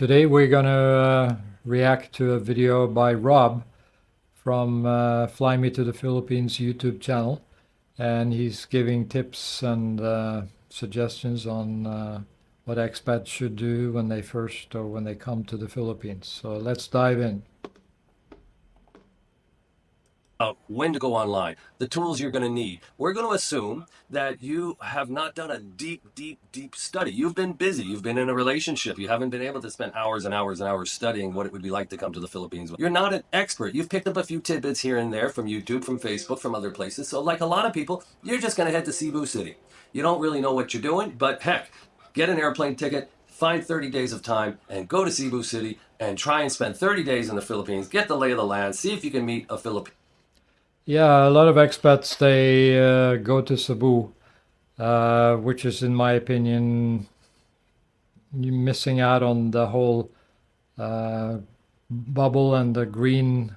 Today we're gonna react to a video by Rob from Fly Me to the Philippines YouTube channel, and he's giving tips and suggestions on what expats should do when they first or when they come to the Philippines. So let's dive in. When to go online, the tools you're going to need. We're going to assume that you have not done a deep study. You've been busy. You've been in a relationship. You haven't been able to spend hours and hours and hours studying what it would be like to come to the Philippines. You're not an expert. You've picked up a few tidbits here and there from YouTube, from Facebook, from other places. So like a lot of people, you're just going to head to Cebu City. You don't really know what you're doing, but heck, get an airplane ticket, find 30 days of time, and go to Cebu City and try and spend 30 days in the Philippines. Get the lay of the land. See if you can meet a Filipino. Yeah, a lot of expats they go to Cebu, which is, in my opinion, you're missing out on the whole bubble and the green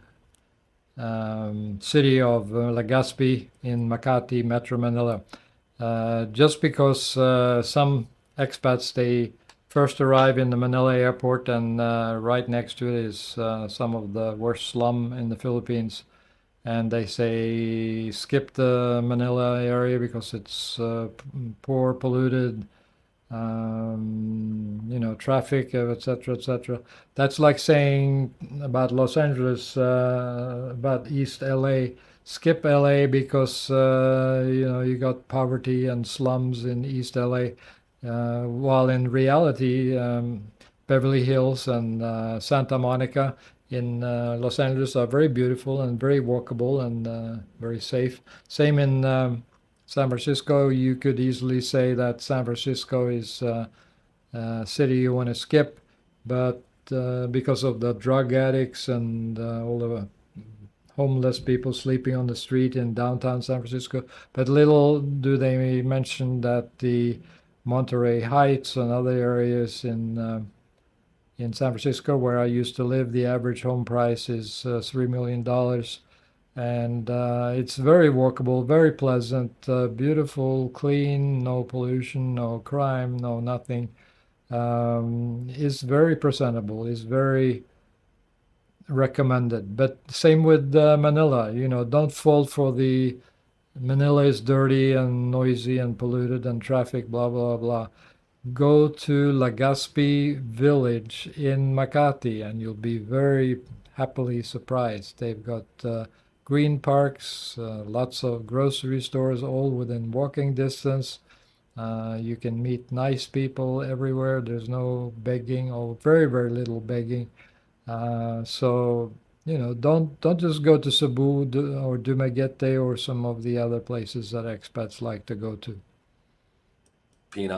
city of Legazpi in Makati, Metro Manila. Just because some expats they first arrive in the Manila airport, and right next to it is some of the worst slum in the Philippines, and they say skip the Manila area because it's poor, polluted, traffic, etc., etc. That's like saying about Los Angeles, about East LA. Skip LA because you got poverty and slums in East LA, while in reality, Beverly Hills and Santa Monica in Los Angeles are very beautiful and very walkable and very safe. Same in San Francisco. You could easily say that San Francisco is a city you want to skip, but because of the drug addicts and all the homeless people sleeping on the street in downtown San Francisco. But little do they mention that the Monterey Heights and other areas in San Francisco, where I used to live, the average home price is $3 million, and it's very walkable, very pleasant, beautiful, clean, no pollution, no crime, no nothing. Is very presentable, is very recommended. But same with Manila. Don't fall for the Manila is dirty and noisy and polluted and traffic, blah blah blah. Go to Legazpi village in Makati, and you'll be very happily surprised. They've got green parks, lots of grocery stores, all within walking distance. You can meet nice people everywhere. There's no begging, or very, very little begging. So don't just go to Cebu or Dumaguete or some of the other places that expats like to go to.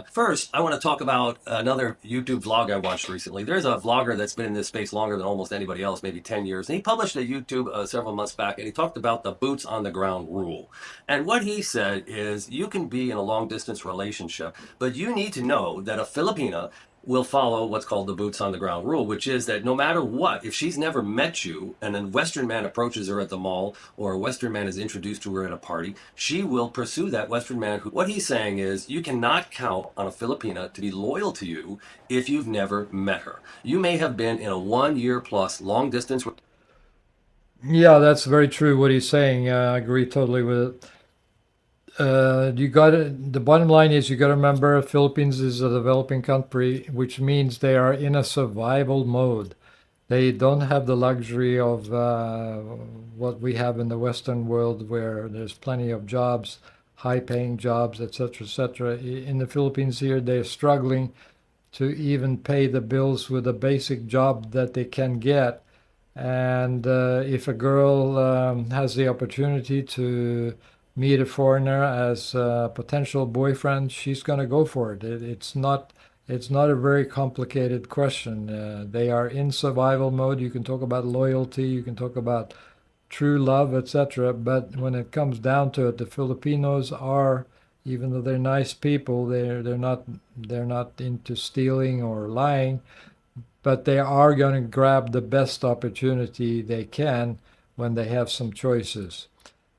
First, I want to talk about another YouTube vlog I watched recently. There's a vlogger that's been in this space longer than almost anybody else, maybe 10 years. And he published a YouTube several months back, and he talked about the boots on the ground rule. And what he said is you can be in a long distance relationship, but you need to know that a Filipina will follow what's called the boots on the ground rule, which is that no matter what, if she's never met you and a Western man approaches her at the mall or a Western man is introduced to her at a party, she will pursue that Western man. What he's saying is you cannot count on a Filipina to be loyal to you if you've never met her. You may have been in a 1 year plus long distance. Yeah, that's very true what he's saying. I agree totally with it. The bottom line is you got to remember Philippines is a developing country, which means they are in a survival mode. They don't have the luxury of what we have in the Western world, where there's plenty of jobs, high-paying jobs, etc., etc. In the Philippines here, they're struggling to even pay the bills with a basic job that they can get. And if a girl has the opportunity to meet a foreigner as a potential boyfriend, she's going to go for it. It's not a very complicated question. They are in survival mode. You can talk about loyalty, you can talk about true love, etc. But when it comes down to it, the Filipinos are, even though they're nice people, they're not into stealing or lying, but they are going to grab the best opportunity they can when they have some choices.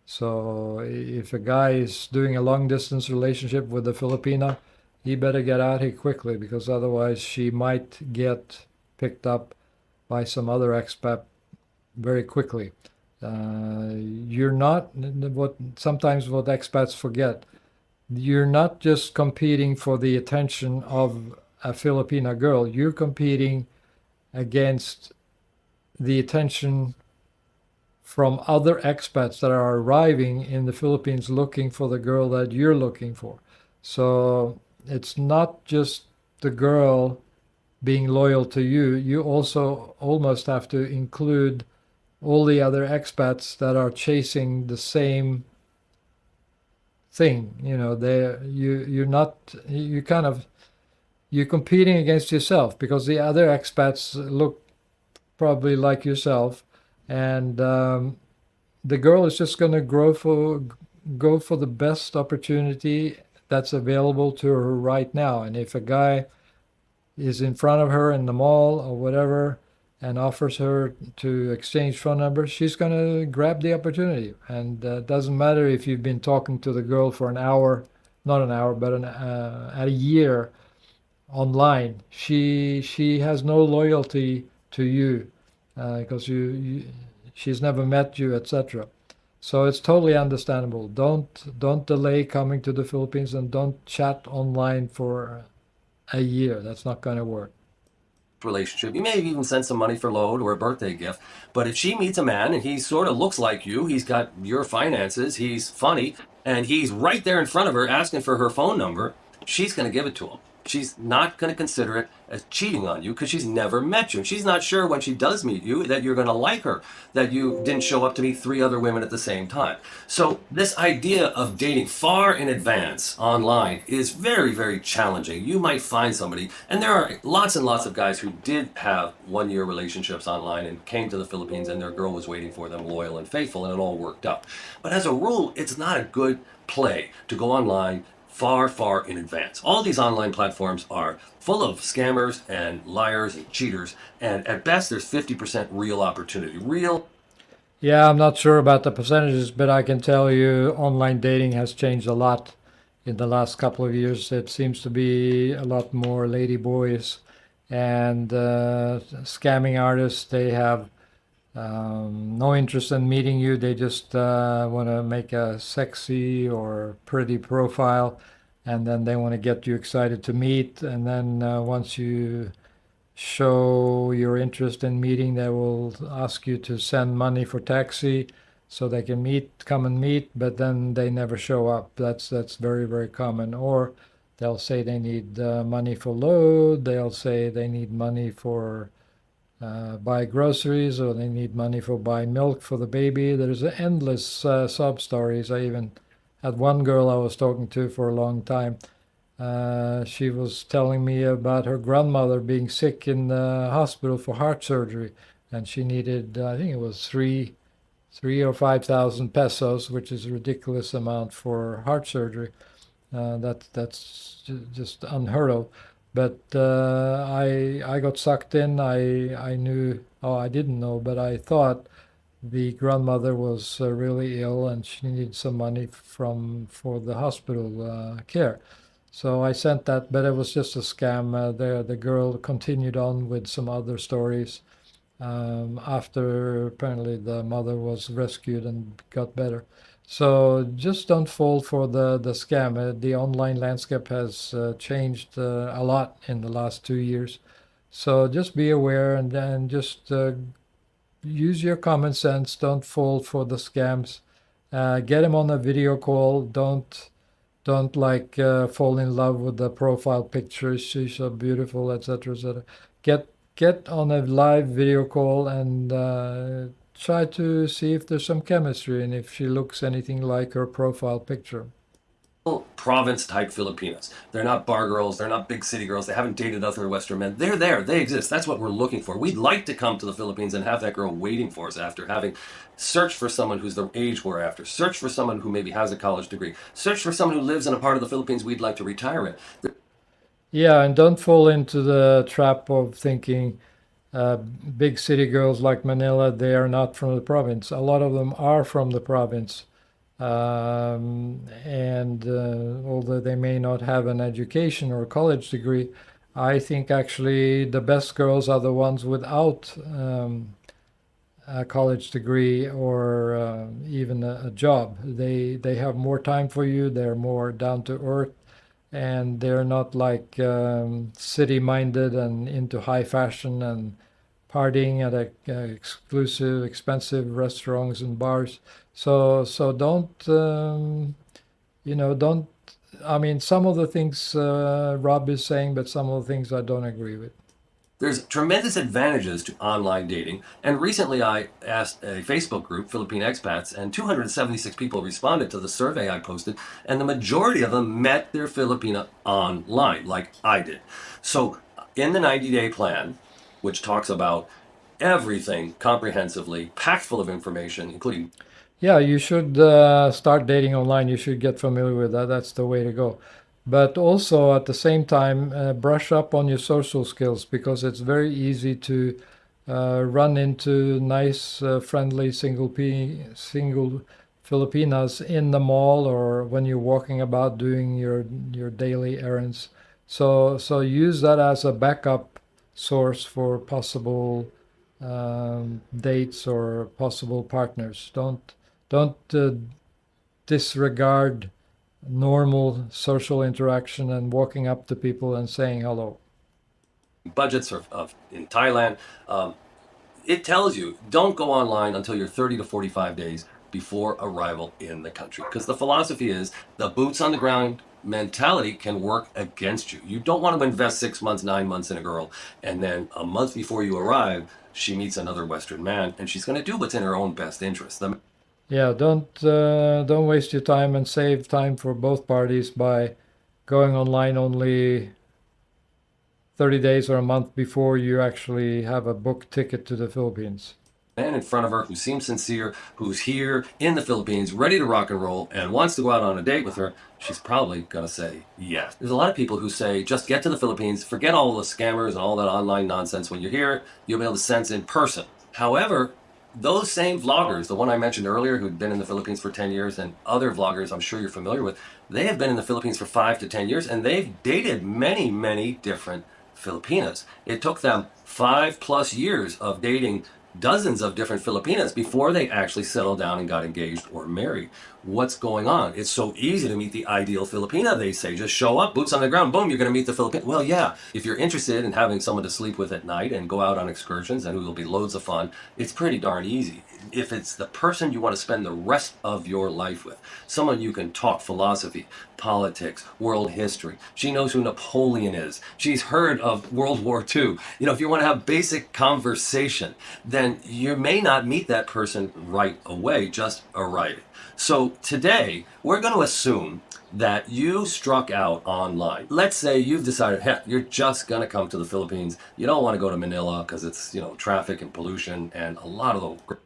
So if a guy is doing a long distance relationship with a Filipina, he better get out here quickly, because otherwise she might get picked up by some other expat very quickly. You're not what sometimes what expats forget. You're not just competing for the attention of a Filipina girl. You're competing against the attention from other expats that are arriving in the Philippines looking for the girl that you're looking for. So it's not just the girl being loyal to you. You also almost have to include all the other expats that are chasing the same thing. You know, you're not you kind of you're competing against yourself because the other expats look probably like yourself, and the girl is just going to go for the best opportunity that's available to her right now. And if a guy is in front of her in the mall or whatever and offers her to exchange phone numbers, she's going to grab the opportunity. And it doesn't matter if you've been talking to the girl for an hour, not an hour, but a year online. She has no loyalty to you because she's never met you, etc. So it's totally understandable. Don't delay coming to the Philippines and don't chat online for a year. That's not going to work. Relationship. You may even send some money for load or a birthday gift. But if she meets a man and he sort of looks like you, he's got your finances, he's funny, and he's right there in front of her asking for her phone number, she's going to give it to him. She's not going to consider it as cheating on you because she's never met you. She's not sure when she does meet you that you're going to like her, that you didn't show up to meet three other women at the same time. So, this idea of dating far in advance online is very, very challenging. You might find somebody, and there are lots and lots of guys who did have 1 year relationships online and came to the Philippines and their girl was waiting for them, loyal and faithful, and it all worked out. But as a rule, it's not a good play to go online far, far in advance. All these online platforms are full of scammers and liars and cheaters, and at best, there's 50% real opportunity. Real. Yeah, I'm not sure about the percentages, but I can tell you online dating has changed a lot in the last couple of years. It seems to be a lot more lady boys and scamming artists. They have no interest in meeting you. They just want to make a sexy or pretty profile, and then they want to get you excited to meet. And then once you show your interest in meeting, they will ask you to send money for taxi so they can come and meet, but then they never show up. That's very, very common. Or they'll say they need money for load. They'll say they need money for buy groceries, or they need money for buy milk for the baby. There's endless sub stories. I even had one girl I was talking to for a long time. She was telling me about her grandmother being sick in the hospital for heart surgery, and she needed, I think it was three or 5,000 pesos, which is a ridiculous amount for heart surgery. That's just unheard of. But I got sucked in. I knew, oh, I didn't know, but I thought the grandmother was really ill and she needed some money for the hospital care. So I sent that, but it was just a scam. The girl continued on with some other stories after apparently the mother was rescued and got better. So just don't fall for the scam. The online landscape has changed a lot in the last 2 years. So just be aware and then just use your common sense. Don't fall for the scams. Get them on a video call. Don't like fall in love with the profile picture. She's so beautiful, etc., etc. Get get on a live video call and try to see if there's some chemistry and if she looks anything like her profile picture. Province type Filipinas. They're not bar girls. They're not big city girls. They haven't dated other Western men. They're there. They exist. That's what we're looking for. We'd like to come to the Philippines and have that girl waiting for us after having searched for someone who's the age we're after. Search for someone who maybe has a college degree. Search for someone who lives in a part of the Philippines we'd like to retire in. Yeah, and don't fall into the trap of thinking big city girls like Manila, they are not from the province. A lot of them are from the province. And although they may not have an education or a college degree, I think actually the best girls are the ones without a college degree or even a job. They have more time for you. They're more down to earth, and they're not like city minded and into high fashion and partying at exclusive, expensive restaurants and bars. So don't don't. I mean, some of the things Rob is saying, but some of the things I don't agree with. There's tremendous advantages to online dating, and recently I asked a Facebook group, Philippine expats, and 276 people responded to the survey I posted, and the majority of them met their Filipina online, like I did. So, in the 90-day plan, which talks about everything comprehensively, packed full of information, including Yeah, you should start dating online. You should get familiar with that. That's the way to go. But also at the same time, brush up on your social skills because it's very easy to run into nice, friendly single Filipinas in the mall or when you're walking about doing your daily errands. So use that as a backup source for possible dates or possible partners. Don't disregard normal social interaction and walking up to people and saying hello. budgets in Thailand. It tells you don't go online until you're 30 to 45 days before arrival in the country. Because the philosophy is the boots on the ground mentality can work against you. You don't want to invest 6 months, 9 months in a girl, and then a month before you arrive, she meets another Western man, and she's going to do what's in her own best interest. Yeah, don't waste your time and save time for both parties by going online only 30 days or a month before you actually have a book ticket to the Philippines. Man in front of her who seems sincere, who's here in the Philippines, ready to rock and roll, and wants to go out on a date with her, she's probably going to say yes. There's a lot of people who say, just get to the Philippines, forget all the scammers and all that online nonsense. When you're here, you'll be able to sense in person. However, those same vloggers, the one I mentioned earlier who'd been in the Philippines for 10 years, and other vloggers I'm sure you're familiar with, they have been in the Philippines for 5 to 10 years, and they've dated many, many different Filipinas. It took them 5+ years of dating dozens of different Filipinas before they actually settled down and got engaged or married. What's going on? It's so easy to meet the ideal Filipina, they say. Just show up, boots on the ground, boom, you're going to meet the Filipina. Well, yeah, if you're interested in having someone to sleep with at night and go out on excursions and it will be loads of fun, it's pretty darn easy. If it's the person you want to spend the rest of your life with, someone you can talk philosophy, politics, world history. She knows who Napoleon is. She's heard of World War II. If you want to have basic conversation, then you may not meet that person right away, just arriving. So today, we're going to assume that you struck out online. Let's say you've decided, heck, you're just going to come to the Philippines. You don't want to go to Manila because it's, traffic and pollution and a lot of the.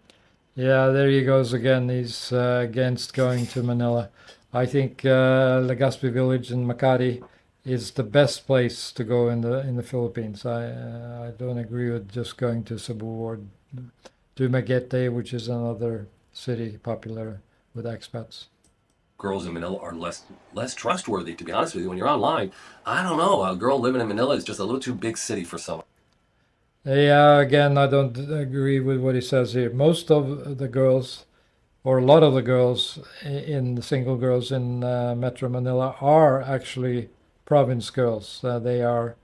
Yeah, there he goes again. He's against going to Manila. I think Legazpi Village in Makati is the best place to go in the Philippines. I don't agree with just going to Cebu or Dumaguete, which is another city popular with expats. Girls in Manila are less trustworthy, to be honest with you. When you're online, I don't know. A girl living in Manila is just a little too big city for someone. Yeah, again, I don't agree with what he says here. Most of the girls, or a lot of the girls in the single girls in Metro Manila are actually province girls. They are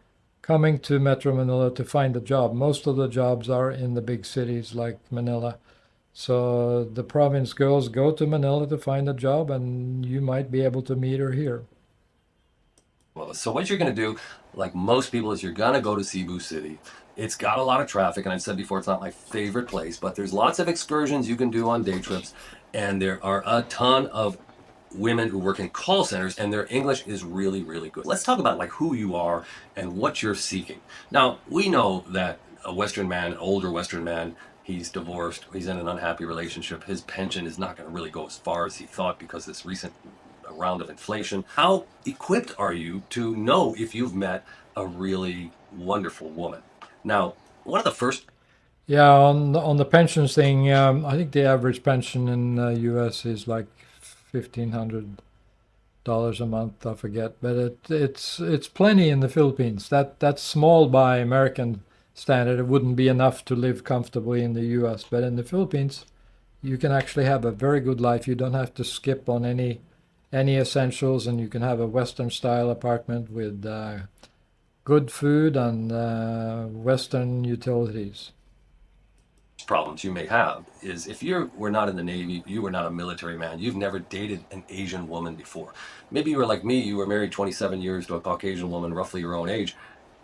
coming to Metro Manila to find a job. Most of the jobs are in the big cities like Manila. So the province girls go to Manila to find a job, and you might be able to meet her here. Well, so what you're going to do, like most people, is you're going to go to Cebu City. It's got a lot of traffic, and I've said before, it's not my favorite place, but there's lots of excursions you can do on day trips, and there are a ton of women who work in call centers, and their English is really, really good. Let's talk about like who you are and what you're seeking. Now, we know that a Western man, an older Western man, he's divorced, he's in an unhappy relationship, his pension is not going to really go as far as he thought because this recent round of inflation. How equipped are you to know if you've met a really wonderful woman? Now, one of the first. Yeah, on the pensions thing, I think the average pension in U.S. is like $1,500 dollars a month, I forget, but it's plenty in the Philippines. That's small by American standard. It wouldn't be enough to live comfortably in the U.S., but in the Philippines, you can actually have a very good life. You don't have to skip on any essentials, and you can have a Western style apartment with good food and Western utilities. Problems you may have is if you were not in the Navy, you were not a military man, you've never dated an Asian woman before. Maybe you were like me, you were married 27 years to a Caucasian woman roughly your own age,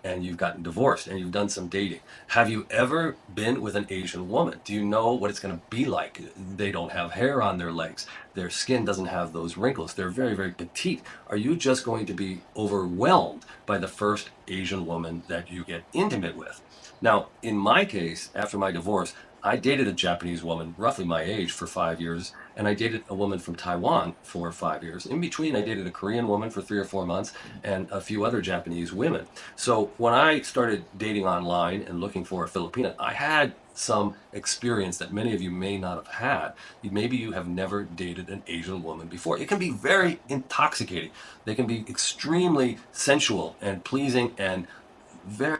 and you've gotten divorced and you've done some dating. Have you ever been with an Asian woman? Do you know what it's going to be like? They don't have hair on their legs. Their skin doesn't have those wrinkles. They're very, very petite. Are you just going to be overwhelmed by the first Asian woman that you get intimate with? Now, in my case, after my divorce, I dated a Japanese woman roughly my age for 5 years, and I dated a woman from Taiwan for 5 years. In between, I dated a Korean woman for 3 or 4 months and a few other Japanese women. So when I started dating online and looking for a Filipina, I had some experience that many of you may not have had. Maybe you have never dated an Asian woman before. It can be very intoxicating. They can be extremely sensual and pleasing and very.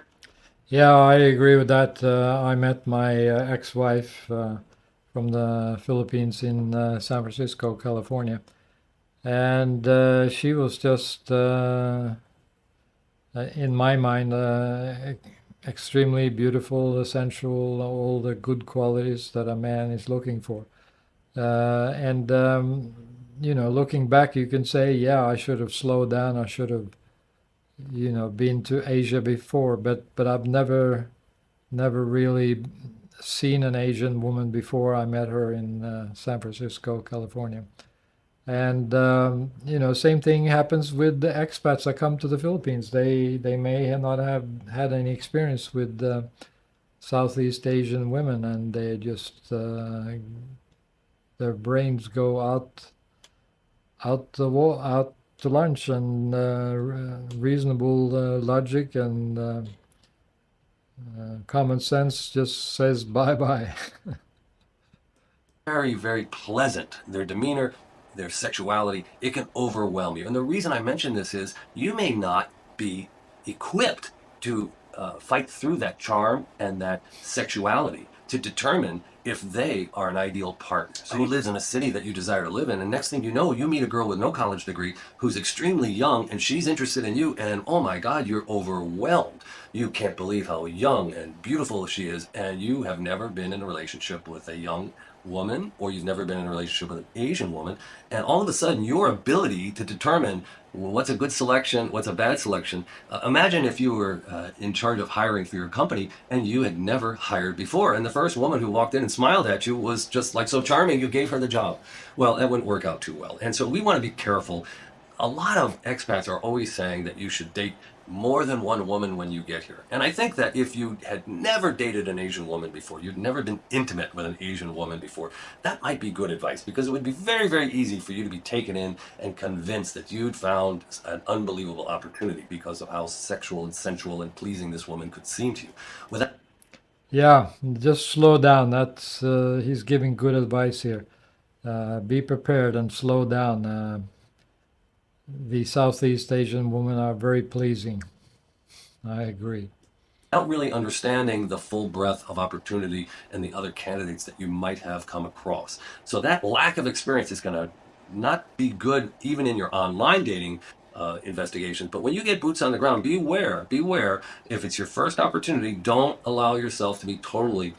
Yeah, I agree with that. I met my ex-wife from the Philippines in San Francisco, California, and she was just, in my mind, extremely beautiful, essential, all the good qualities that a man is looking for. And looking back, you can say, yeah, I should have slowed down. I should have, been to Asia before, but I've never really seen an Asian woman before I met her in San Francisco, California. And same thing happens with the expats that come to the Philippines. They may not have had any experience with Southeast Asian women, and they just their brains go out to lunch, and reasonable logic and common sense just says bye bye. Very, very pleasant. Their demeanor, their sexuality, it can overwhelm you. And the reason I mention this is you may not be equipped to fight through that charm and that sexuality to determine if they are an ideal partner. So who lives in a city that you desire to live in, and next thing you know, you meet a girl with no college degree who's extremely young, and she's interested in you, and oh my God, you're overwhelmed. You can't believe how young and beautiful she is, and you have never been in a relationship with a young woman, or you've never been in a relationship with an Asian woman, and all of a sudden your ability to determine what's a good selection, what's a bad selection. Imagine if you were in charge of hiring for your company and you had never hired before, and the first woman who walked in and smiled at you was just like so charming, you gave her the job. Well, that wouldn't work out too well. And so we want to be careful. A lot of expats are always saying that you should date more than one woman when you get here. And I think that if you had never dated an Asian woman before, you'd never been intimate with an Asian woman before, that might be good advice, because it would be very, very easy for you to be taken in and convinced that you'd found an unbelievable opportunity because of how sexual and sensual and pleasing this woman could seem to you. Without Yeah, just slow down. That's he's giving good advice here. Be prepared and slow down. The Southeast Asian women are very pleasing. I agree. without really understanding the full breadth of opportunity and the other candidates that you might have come across. So that lack of experience is going to not be good even in your online dating investigations. But when you get boots on the ground, beware. If it's your first opportunity, don't allow yourself to be totally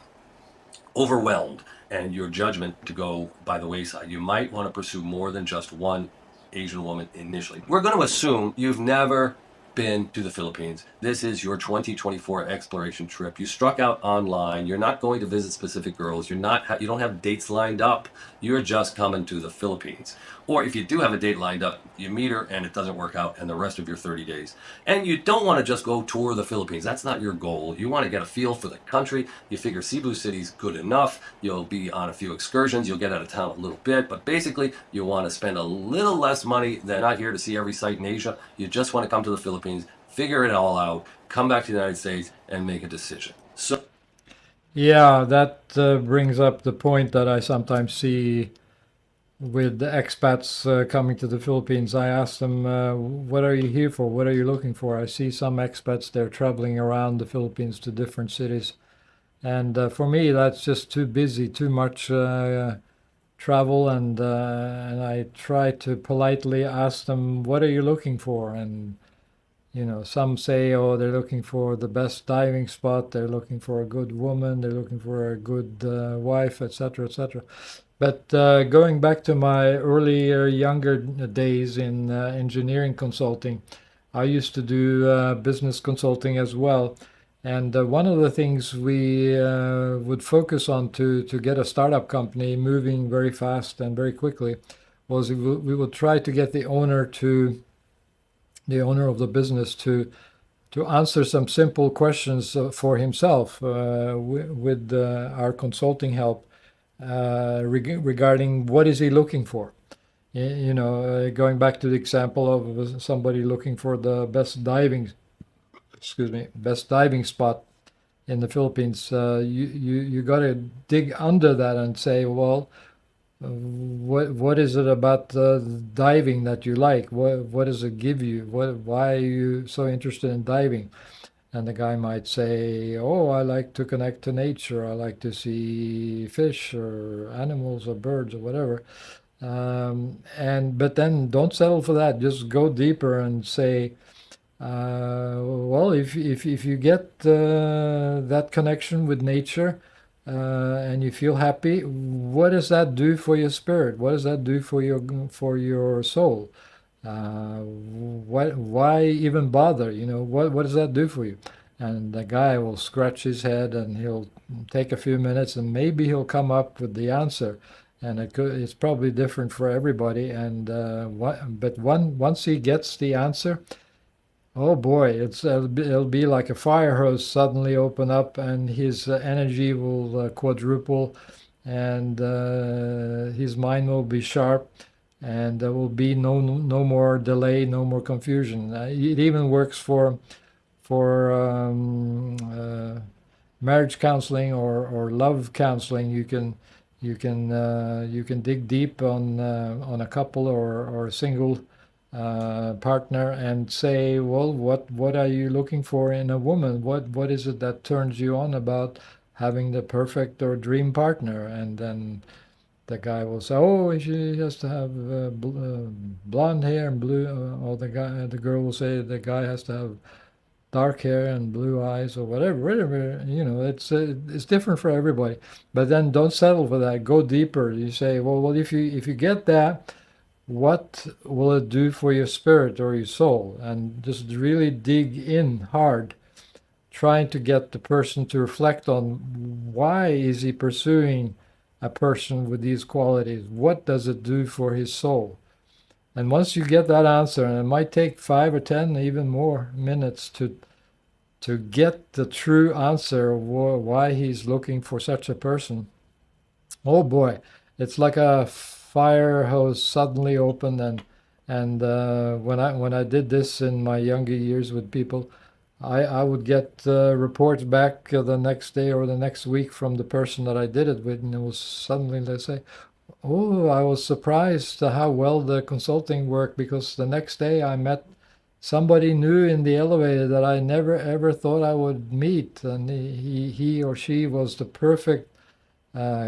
overwhelmed and your judgment to go by the wayside. You might want to pursue more than just one Asian woman initially. We're going to assume you've never been to the Philippines. This is your 2024 exploration trip. You struck out online. You're not going to visit specific girls. You don't have dates lined up. You're just coming to the Philippines. Or if you do have a date lined up, you meet her and it doesn't work out, and the rest of your 30 days. And you don't want to just go tour the Philippines. That's not your goal. You want to get a feel for the country. You figure Cebu City's good enough. You'll be on a few excursions. You'll get out of town a little bit. But basically, you want to spend a little less money than not here to see every site in Asia. You just want to come to the Philippines, figure it all out, come back to the United States, and make a decision. So Yeah, that brings up the point that I sometimes see with the expats coming to the Philippines, I ask them, what are you here for? What are you looking for? I see some expats, they're traveling around the Philippines to different cities. And for me, that's just too busy, too much travel. And I try to politely ask them, what are you looking for? And some say, oh, they're looking for the best diving spot, they're looking for a good woman, they're looking for a good wife, etc., etc. But going back to my earlier, younger days in engineering consulting, I used to do business consulting as well. And one of the things we would focus on to get a startup company moving very fast and very quickly was we would try to get the owner of the business to answer some simple questions for himself with our consulting help regarding what is he looking for. Going back to the example of somebody looking for the best diving spot in the Philippines. You got to dig under that and say, well, what is it about diving that you like? What does it give you? Why are you so interested in diving? And the guy might say, oh, I like to connect to nature. I like to see fish or animals or birds or whatever. But then don't settle for that. Just go deeper and say, well, if you get that connection with nature and you feel happy, what does that do for your spirit? What does that do for your soul? Why even bother? What does that do for you? And the guy will scratch his head and he'll take a few minutes and maybe he'll come up with the answer. And it's probably different for everybody. And once he gets the answer, oh boy, it'll be like a fire hose suddenly open up, and his energy will quadruple, and his mind will be sharp, and there will be no more delay, no more confusion. It even works for marriage counseling or love counseling. You can dig deep on a couple or a single partner and say, well, what are you looking for in a woman? What is it that turns you on about having the perfect or dream partner? And then the guy will say, oh, she has to have blonde hair and blue. Or the girl will say the guy has to have dark hair and blue eyes or whatever. It's different for everybody. But then don't settle for that. Go deeper. You say, well, if you get that, what will it do for your spirit or your soul? And just really dig in hard, trying to get the person to reflect on why is he pursuing a person with these qualities? What does it do for his soul? And once you get that answer, and it might take 5 or 10, even more minutes to get the true answer of why he's looking for such a person. Oh boy, it's like a fire hose suddenly opened, and when I did this in my younger years with people, I would get reports back the next day or the next week from the person that I did it with, and it was suddenly they say, oh, I was surprised how well the consulting worked because the next day I met somebody new in the elevator that I never ever thought I would meet, and he or she was the perfect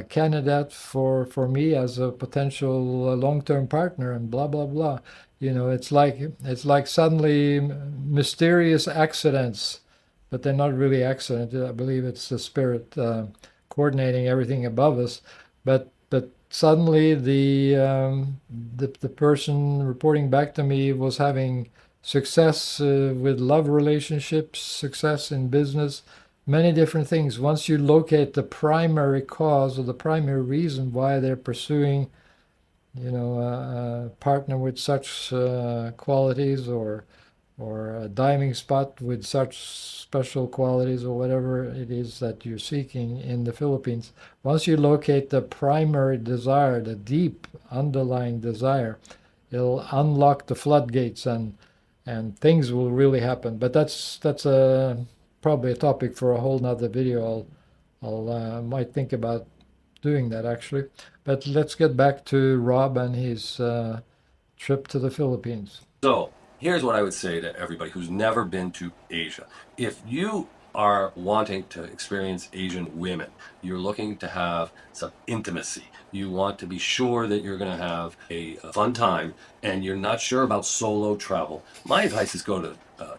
candidate for me as a potential long-term partner, and blah blah blah. It's like suddenly mysterious accidents, but they're not really accidents. I believe it's the spirit coordinating everything above us. But suddenly the person reporting back to me was having success with love relationships, success in business, many different things. Once you locate the primary cause or the primary reason why they're pursuing, a partner with such qualities, or a diving spot with such special qualities, or whatever it is that you're seeking in the Philippines. Once you locate the primary desire, the deep underlying desire, it'll unlock the floodgates, and things will really happen. But that's a probably a topic for a whole nother video. I'll might think about doing that actually. But let's get back to Rob and his trip to the Philippines. So here's what I would say to everybody who's never been to Asia. If you are wanting to experience Asian women, you're looking to have some intimacy, you want to be sure that you're going to have a fun time, and you're not sure about solo travel, my advice is go to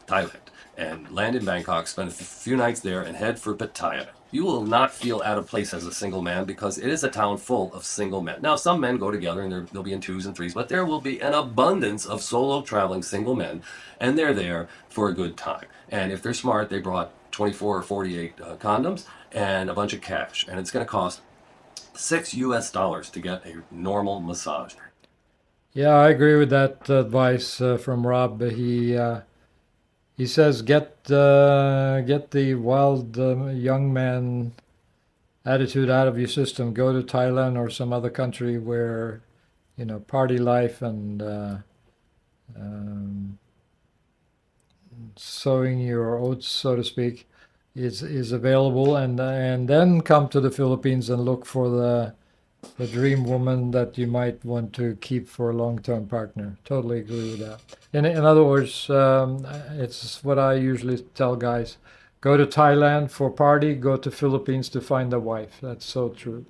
Thailand and land in Bangkok, spend a few nights there, and head for Pattaya. You will not feel out of place as a single man because it is a town full of single men. Now, some men go together and they'll be in twos and threes, but there will be an abundance of solo traveling single men, and they're there for a good time. And if they're smart, they brought 24 or 48 condoms and a bunch of cash, and it's going to cost $6 to get a normal massage. Yeah, I agree with that advice from Rob. He says get the wild young man attitude out of your system. Go to Thailand or some other country where party life and um, sowing your oats, so to speak, is available, and then come to the Philippines and look for the dream woman that you might want to keep for a long-term partner. Totally agree with that. In other words, it's what I usually tell guys: go to Thailand for party, go to Philippines to find a wife. That's so true.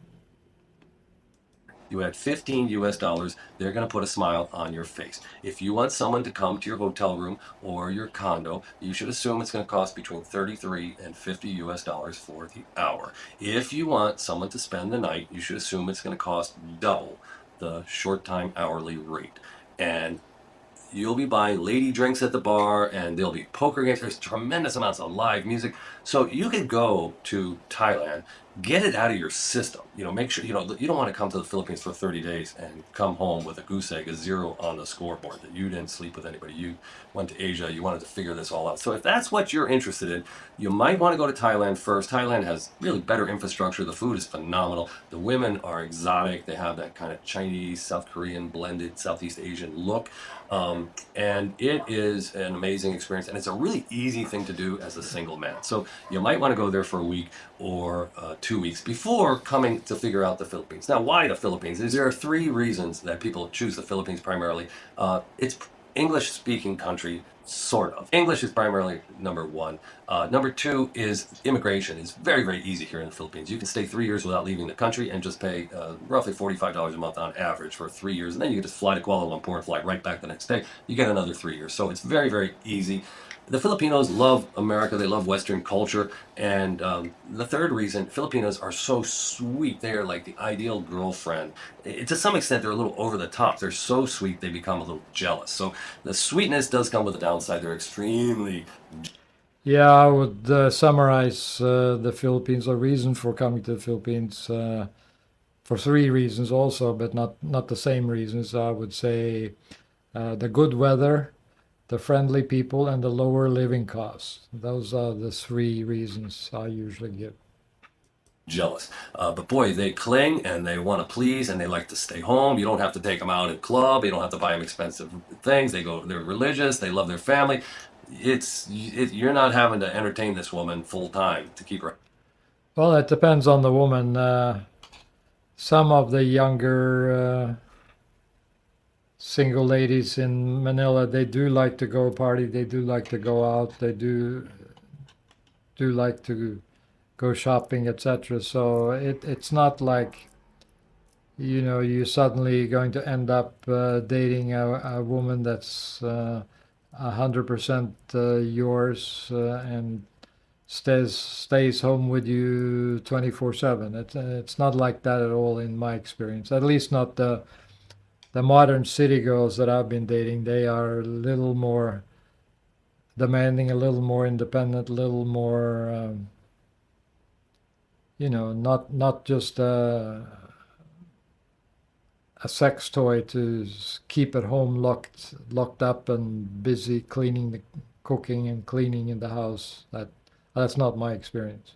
You add $15, they're going to put a smile on your face. If you want someone to come to your hotel room or your condo, you should assume it's going to cost between 33 and $50 for the hour. If you want someone to spend the night, you should assume it's going to cost double the short time hourly rate. And you'll be buying lady drinks at the bar, and there'll be poker games. There's tremendous amounts of live music. So you could go to Thailand, get it out of your system. Make sure, you don't want to come to the Philippines for 30 days and come home with a goose egg, a zero on the scoreboard, that you didn't sleep with anybody. You went to Asia, you wanted to figure this all out. So if that's what you're interested in, you might want to go to Thailand first. Thailand has really better infrastructure. The food is phenomenal. The women are exotic. They have that kind of Chinese, South Korean, blended Southeast Asian look. And it is an amazing experience, and it's a really easy thing to do as a single man. So you might want to go there for a week or 2 weeks before coming to figure out the Philippines. Now, why the Philippines? There are three reasons that people choose the Philippines primarily. It's English-speaking country, sort of. English is primarily number one. Number two is immigration is very, very easy here in the Philippines. You can stay 3 years without leaving the country and just pay roughly $45 a month on average for 3 years. And then you can just fly to Kuala Lumpur and fly right back the next day. You get another 3 years. So it's very, very easy. The Filipinos love America. They love Western culture. And the third reason, Filipinos are so sweet. They are like the ideal girlfriend. To some extent, they're a little over the top. They're so sweet, they become a little jealous. So the sweetness does come with a downside. They're extremely. Yeah, I would summarize the Philippines, a reason for coming to the Philippines, for three reasons also, but not the same reasons. I would say the good weather, the friendly people, and the lower living costs. Those are the three reasons I usually give. Jealous. But boy, they cling and they want to please and they like to stay home. You don't have to take them out in club. You don't have to buy them expensive things. They're religious. They love their family. You're not having to entertain this woman full time to keep her. Well, it depends on the woman. Some of the younger single ladies in Manila, they do like to go party. They do like to go out. They do like to go shopping, etc. So it's not like you're suddenly going to end up dating a woman that's 100% yours and stays home with you 24/7. It's not like that at all in my experience. At least not the modern city girls that I've been dating. They are a little more demanding, a little more independent, a little more not just a sex toy to keep at home locked up and busy cooking and cleaning in the house. That's not my experience.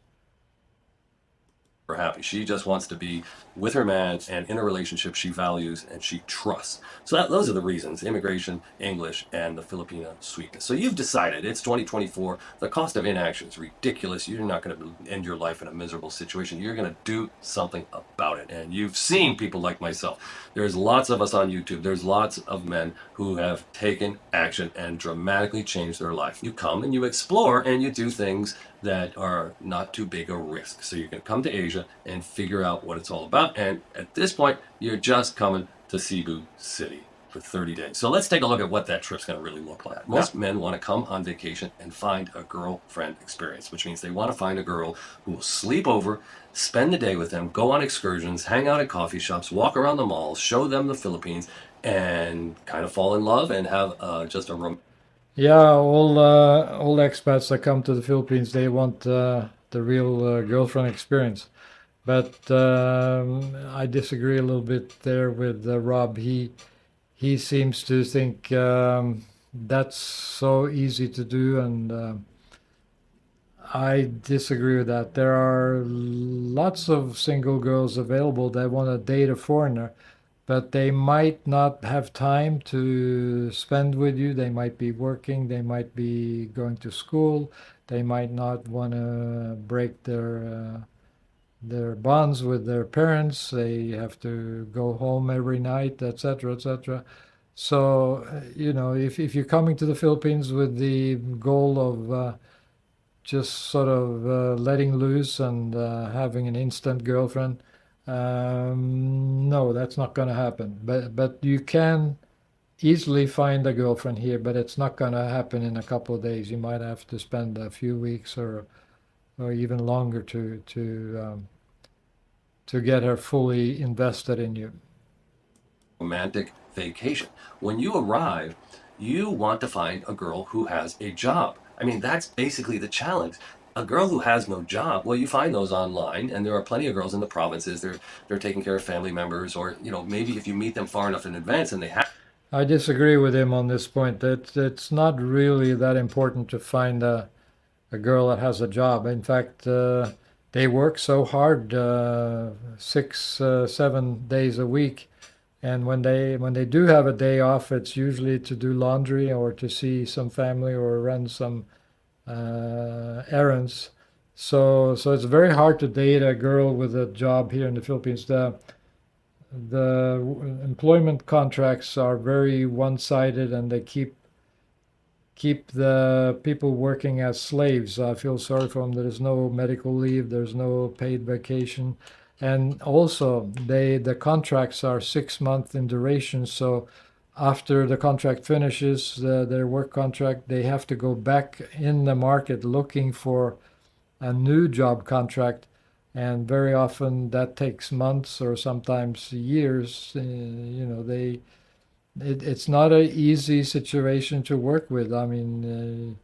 happy. She just wants to be with her man and in a relationship she values and she trusts. So those are the reasons: immigration, English, and the Filipina sweetness. So you've decided it's 2024. The cost of inaction is ridiculous. You're not going to end your life in a miserable situation. You're going to do something about it. And you've seen people like myself. There's lots of us on YouTube. There's lots of men who have taken action and dramatically changed their life. You come and you explore and you do things that are not too big a risk. So you can come to Asia and figure out what it's all about. And at this point, you're just coming to Cebu City for 30 days. So let's take a look at what that trip's going to really look like. Most men want to come on vacation and find a girlfriend experience, which means they want to find a girl who will sleep over, spend the day with them, go on excursions, hang out at coffee shops, walk around the malls, show them the Philippines, and kind of fall in love and have just a Yeah, all expats that come to the Philippines, they want the real girlfriend experience. But I disagree a little bit there with Rob. He seems to think that's so easy to do, and I disagree with that. There are lots of single girls available that want to date a foreigner, but they might not have time to spend with you. They might be working, they might be going to school, they might not want to break their bonds with their parents. They have to go home every night, etc., etc. So, if you're coming to the Philippines with the goal of just sort of letting loose and having an instant girlfriend, no, that's not going to happen. But you can easily find a girlfriend here, but it's not going to happen in a couple of days. You might have to spend a few weeks or even longer to get her fully invested in you. romantic vacation. When you arrive, you want to find a girl who has a job. I mean, that's basically the challenge. A girl who has no job, well, you find those online, and there are plenty of girls in the provinces. They're taking care of family members, or maybe if you meet them far enough in advance, and they have. I disagree with him on this point. That it's not really that important to find a girl that has a job. In fact, they work so hard, 6, 7 days a week, and when they do have a day off, it's usually to do laundry or to see some family or run some errands. So it's very hard to date a girl with a job here in the Philippines. The employment contracts are very one-sided, and they keep the people working as slaves. I feel sorry for them. There's no medical leave, there's no paid vacation, and also the contracts are 6 months in duration. So after the contract finishes, their work contract, they have to go back in the market looking for a new job contract, and very often that takes months or sometimes years. It's not an easy situation to work with. I mean,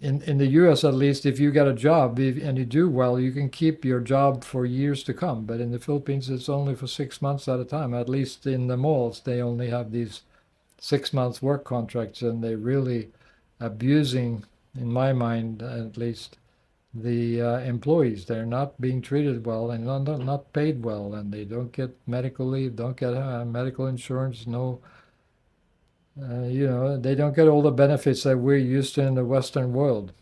in the U.S. at least, if you get a job and you do well, you can keep your job for years to come. But in the Philippines, it's only for 6 months at a time. At least in the malls, they only have these 6 months work contracts, and they're really abusing, in my mind at least, the employees. They're not being treated well and not paid well, and they don't get medical leave, don't get medical insurance, no, they don't get all the benefits that we're used to in the Western world.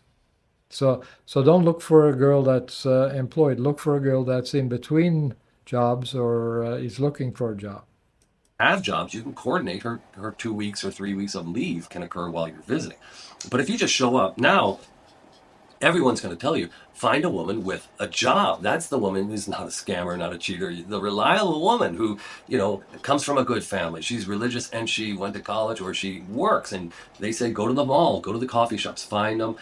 So don't look for a girl that's employed. Look for a girl that's in between jobs or is looking for a job. Have jobs, you can coordinate her 2 weeks or 3 weeks of leave can occur while you're visiting. But if you just show up now, everyone's going to tell you find a woman with a job. That's the woman who's not a scammer, not a cheater, the reliable woman who comes from a good family. She's religious and she went to college or she works, and they say go to the mall, go to the coffee shops, find them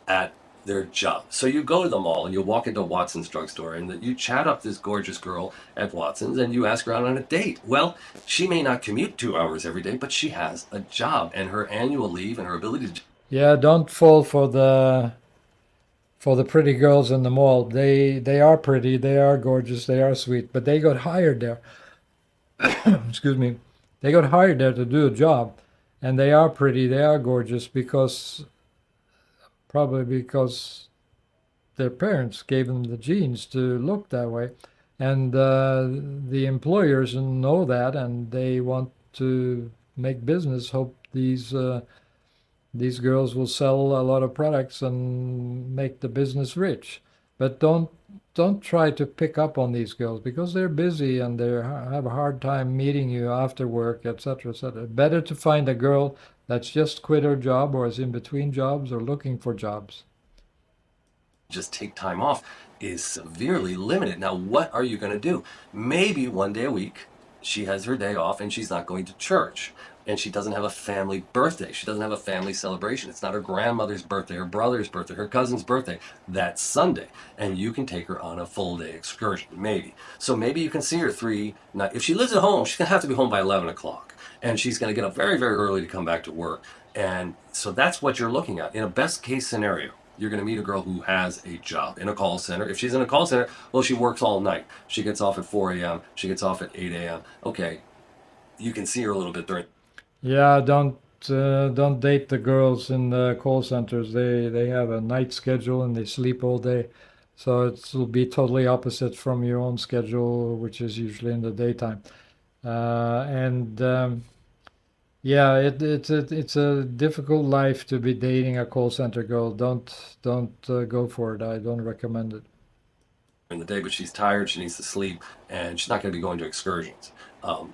at their job. So you go to the mall and you walk into Watson's drugstore and you chat up this gorgeous girl at Watson's and you ask her out on a date. Well, she may not commute 2 hours every day, but she has a job, and her annual leave and her ability to. Yeah, don't fall for the pretty girls in the mall. They are pretty, they are gorgeous, they are sweet, but they got hired there. Excuse me. They got hired there to do a job, and they are pretty, they are gorgeous probably because their parents gave them the genes to look that way, and the employers know that, and they want to make business. Hope these girls will sell a lot of products and make the business rich. But don't try to pick up on these girls because they're busy and they have a hard time meeting you after work, etc., etc. Better to find a girl that's just quit her job or is in between jobs or looking for jobs. Just take time off is severely limited. Now, what are you going to do? Maybe one day a week she has her day off and she's not going to church. And she doesn't have a family birthday. She doesn't have a family celebration. It's not her grandmother's birthday, her brother's birthday, her cousin's birthday. That's Sunday. And you can take her on a full day excursion, maybe. So maybe you can see her if she lives at home, she's going to have to be home by 11 o'clock. And she's going to get up very, very early to come back to work. And so that's what you're looking at. In a best case scenario, you're going to meet a girl who has a job in a call center. If she's in a call center, well, she works all night. She gets off at 4 a.m. She gets off at 8 a.m. Okay, you can see her a little bit during. Yeah, don't date the girls in the call centers. They have a night schedule and they sleep all day, so it'll be totally opposite from your own schedule, which is usually in the daytime. And Yeah, it's a difficult life to be dating a call center girl. Don't go for it. I don't recommend it. In the day, but she's tired, she needs to sleep, and she's not going to be going to excursions. Um,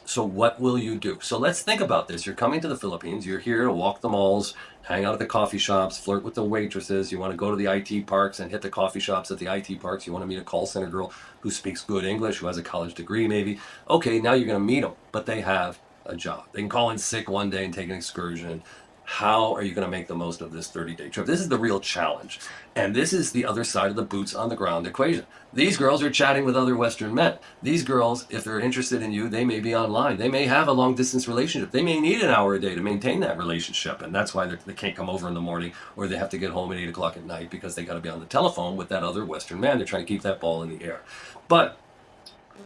so, what will you do? So, let's think about this. You're coming to the Philippines, you're here to walk the malls, hang out at the coffee shops, flirt with the waitresses. You want to go to the IT parks and hit the coffee shops at the IT parks. You want to meet a call center girl who speaks good English, who has a college degree, maybe. Okay, now you're going to meet them, but they have a job. They can call in sick one day and take an excursion. How are you going to make the most of this 30-day trip? This is the real challenge. And this is the other side of the boots on the ground equation. These girls are chatting with other Western men. These girls, if they're interested in you, they may be online. They may have a long distance relationship. They may need an hour a day to maintain that relationship. And that's why they can't come over in the morning or they have to get home at 8 o'clock at night because they got to be on the telephone with that other Western man. They're trying to keep that ball in the air. But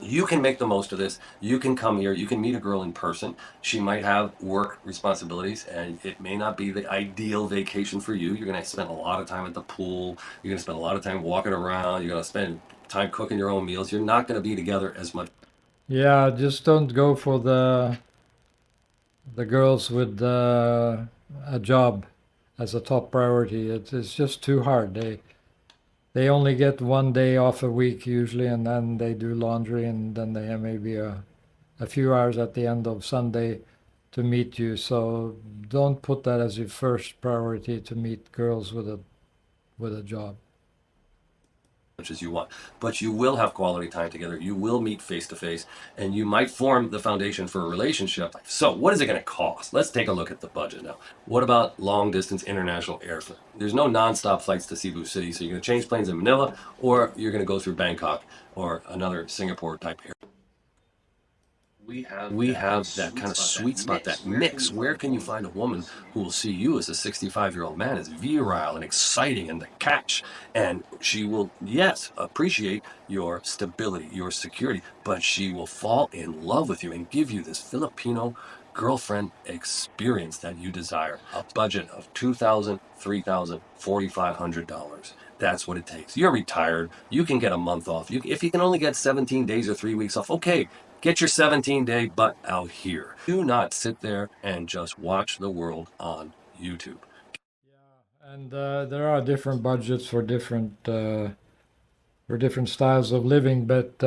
you can make the most of this. You can come here. You can meet a girl in person. She might have work responsibilities, and it may not be the ideal vacation for you. You're going to spend a lot of time at the pool. You're going to spend a lot of time walking around. You're going to spend time cooking your own meals. You're not going to be together as much. Yeah, just don't go for the girls with a job as a top priority. It's just too hard. They only get one day off a week usually, and then they do laundry, and then they have maybe a few hours at the end of Sunday to meet you. So don't put that as your first priority to meet girls with a job. Much as you want, but you will have quality time together. You will meet face to face, and you might form the foundation for a relationship. So, what is it going to cost? Let's take a look at the budget now. What about long distance international airfare? There's no nonstop flights to Cebu City, so you're going to change planes in Manila, or you're going to go through Bangkok or another Singapore type airport. We have that kind of sweet spot, that mix. Where can you find a woman who will see you as a 65-year-old man as virile and exciting and the catch? And she will, yes, appreciate your stability, your security, but she will fall in love with you and give you this Filipino girlfriend experience that you desire. A budget of $2,000, $3,000, $4,500. That's what it takes. You're retired. You can get a month off. If you can only get 17 days or 3 weeks off, okay, get your 17-day butt out here. Do not sit there and just watch the world on YouTube. Yeah, and there are different budgets for different styles of living, but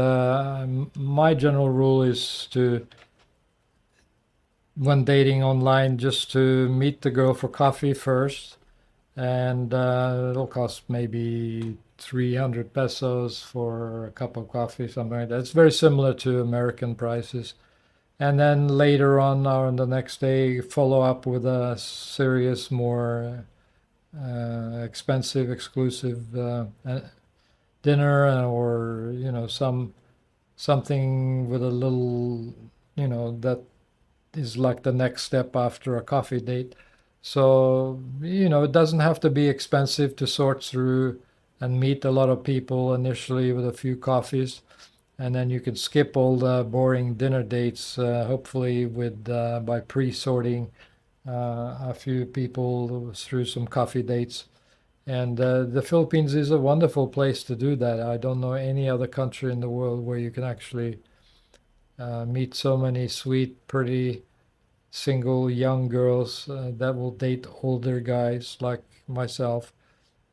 my general rule is to, when dating online, just to meet the girl for coffee first, and it'll cost maybe 300 pesos for a cup of coffee, something like that. It's very similar to American prices. And then later on the next day, follow up with a serious, more expensive, exclusive dinner, or something with a little, that is like the next step after a coffee date. So, it doesn't have to be expensive to sort through and meet a lot of people initially with a few coffees. And then you can skip all the boring dinner dates, hopefully with by pre-sorting a few people through some coffee dates. And the Philippines is a wonderful place to do that. I don't know any other country in the world where you can actually meet so many sweet, pretty, single young girls that will date older guys like myself.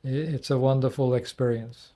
It's a wonderful experience.